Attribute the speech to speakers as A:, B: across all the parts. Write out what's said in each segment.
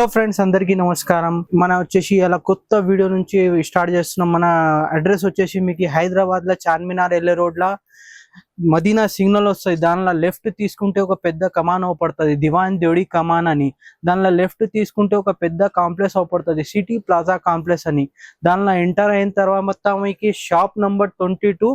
A: Hello friends, అందరికీ నమస్కారం. మన వచ్చేసి ఇలా కొత్త వీడియో నుంచి స్టార్ట్ చేస్తున్నాం. మన అడ్రస్ వచ్చేసి మీకు హైదరాబాద్ లో చార్మినార్ ఎల్లే రోడ్ లా మదీనా సిగ్నల్ వస్తుంది. దానిలో లెఫ్ట్ తీసుకుంటే ఒక పెద్ద కమాన్ అవపడుతుంది, దివాన్ దేవడి కమాన్ అని. దానిలో లెఫ్ట్ తీసుకుంటే ఒక పెద్ద కాంప్లెక్స్ అవపడుతుంది, సిటీ ప్లాజా కాంప్లెక్స్ అని. దానిలో ఎంటర్ అయిన తర్వాత మీకు షాప్ నంబర్ 22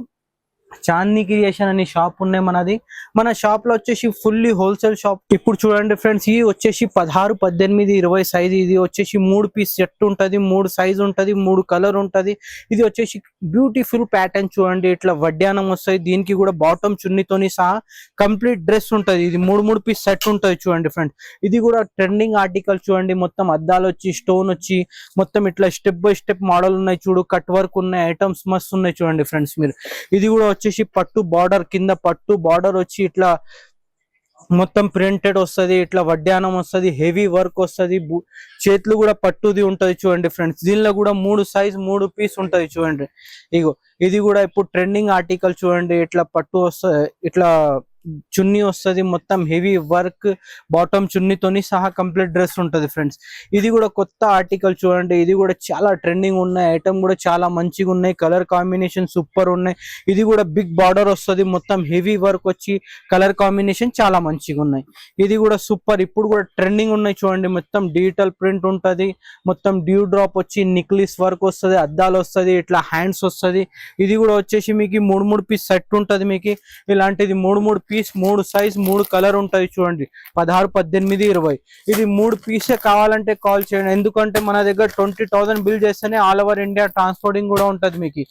A: చాందీ క్రియేషన్ అని షాప్ ఉన్నాయి మనది. మన షాప్ లో వచ్చేసి ఫుల్లీ హోల్సేల్ షాప్. ఇప్పుడు చూడండి ఫ్రెండ్స్, ఇది వచ్చేసి 16, 18, 20 సైజ్. ఇది వచ్చేసి 3 పీస్ సెట్ ఉంటది, 3 సైజ్ ఉంటది, 3 కలర్ ఉంటది. ఇది వచ్చేసి బ్యూటిఫుల్ ప్యాటర్న్ చూడండి, ఇట్లా వడ్డానం వస్తాయి. దీనికి కూడా బాటమ్ చున్నీతోని సహా కంప్లీట్ డ్రెస్ ఉంటది. ఇది 3 పీస్ సెట్ ఉంటది చూడండి ఫ్రెండ్స్. ఇది కూడా ట్రెండింగ్ ఆర్టికల్ చూడండి. మొత్తం అద్దాలు వచ్చి స్టోన్ వచ్చి మొత్తం ఇట్లా స్టెప్ బై స్టెప్ మోడల్ ఉన్నాయి చూడు. కట్ వర్క్ ఉన్నాయి, ఐటమ్స్ మస్తు ఉన్నాయి చూడండి ఫ్రెండ్స్. మీరు ఇది కూడా వచ్చేసి పట్టు బార్డర్, కింద పట్టు బార్డర్ వచ్చి ఇట్లా మొత్తం ప్రింటెడ్ వస్తుంది, ఇట్లా వడ్డానం వస్తుంది, హెవీ వర్క్ వస్తుంది. చేతులు కూడా పట్టుది ఉంటది చూడండి ఫ్రెండ్స్. దీనిలో కూడా 3 సైజ్ 3 పీస్ ఉంటది చూడండి. ఇగో ఇది కూడా ఇప్పుడు ట్రెండింగ్ ఆర్టికల్ చూడండి. ఇట్లా పట్టు వస్తుంది, ఇట్లా చున్నీ వస్తుంది, మొత్తం హెవీ వర్క్, బాటమ్ చున్నీతోని సహా కంప్లీట్ డ్రెస్ ఉంటది ఫ్రెండ్స్. ఇది కూడా కొత్త ఆర్టికల్ చూడండి. ఇది కూడా చాలా ట్రెండింగ్ ఉన్నాయి, ఐటమ్ కూడా చాలా మంచిగా ఉన్నాయి, కలర్ కాంబినేషన్ సూపర్ ఉన్నాయి. ఇది కూడా బిగ్ బార్డర్ వస్తుంది, మొత్తం హెవీ వర్క్ వచ్చి కలర్ కాంబినేషన్ చాలా మంచిగా ఉన్నాయి. ఇది కూడా సూపర్, ఇప్పుడు కూడా ట్రెండింగ్ ఉన్నాయి చూడండి. మొత్తం డిజిటల్ ప్రింట్ ఉంటది, మొత్తం డ్యూ డ్రాప్ వచ్చి నిక్లిస్ వర్క్ వస్తుంది, అద్దాలు వస్తుంది, ఇట్లా హ్యాండ్స్ వస్తుంది. ఇది కూడా వచ్చేసి మీకు 3 పీస్ సెట్ ఉంటది. మీకు ఇలాంటిది 3 పీస్, 3 సైజ్, 3 కలర్ ఉంటాయి చూడండి. 16, 18, 20. ఇది 3 పీసే కావాలంటే కాల్ చేయండి, ఎందుకంటే మన దగ్గర 20,000 బిల్ చేస్తేనే ఆల్ ఓవర్ ఇండియా ట్రాన్స్పోర్టింగ్ కూడా ఉంటది మీకు.